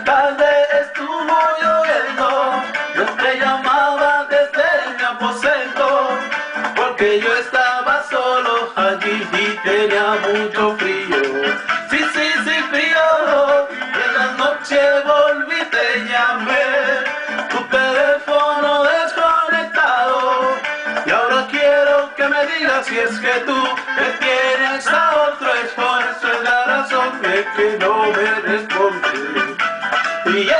tarde estuvo lloviendo, yo te llamaba desde mi aposento, porque yo estaba solo allí y tenía mucho frío. Sí, sí, sí, frío. En la noche volví, te llamé, tu teléfono desconectado, y ahora quiero que me digas si es que tú te tienes a otro, es por eso es la razón de que no me respondes. Y Tienes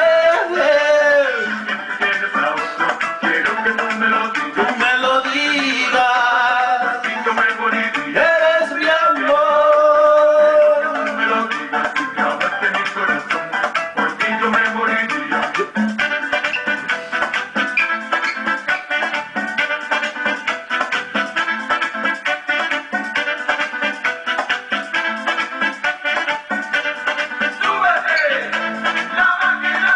a otro, quiero que tú me lo digas. tú me lo digas, Y yo me moriría. eres mi amor. Tú me lo digas, si clavaste mi corazón, por ti yo me moriría. ¡Súbete! ¡La máquina!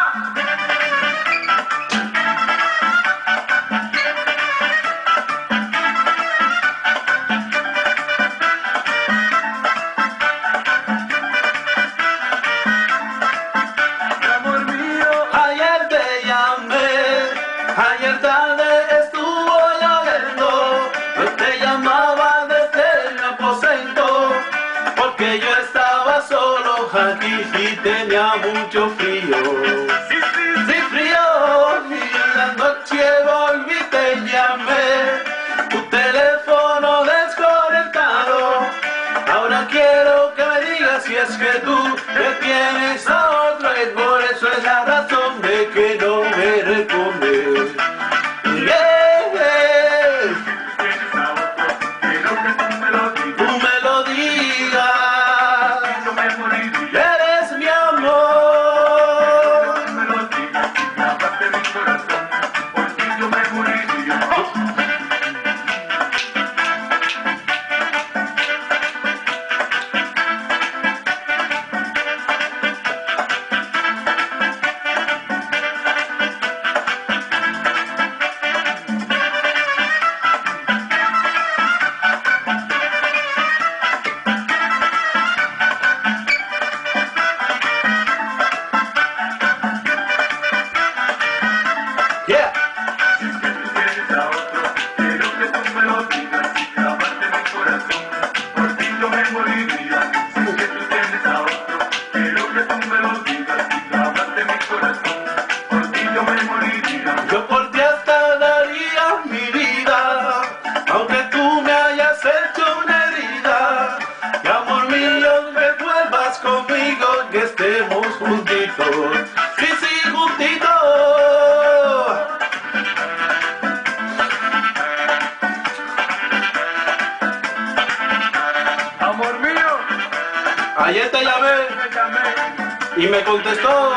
Amor mío, ayer te llamé, ayer tarde estuvo lloviendo, yo te llamaba desde mi aposento, porque yo estaba solo aquí y tenía mucho frío. Sí, sí, Sí, frío, y en la noche volví, te llamé, tu teléfono desconectado, ahora quiero que me digas si es que tú te tienes a otro, y por eso es la razón de que no me respondes. tienes a otro, quiero que tú me lo digas. Tú me lo digas, Yo me moriría. eres mi amor. Tú me lo digas, si clavaste mi corazón, por ti yo me moriría. Yeah. Si es que tú tienes a otro, quiero que tú me lo digas. Si clavaste mi corazón, por ti yo me moriría. Si es que tú tienes a otro, quiero que tú me lo digas. Si clavaste mi corazón, por ti yo me moriría. Yo por ti hasta daría mi vida, aunque tú me hayas hecho una herida. Y amor mío, que vuelvas conmigo, que estemos juntitos. Sí, sí, juntitos. Amor mío, Ayer te llamé me llamé. y me contestó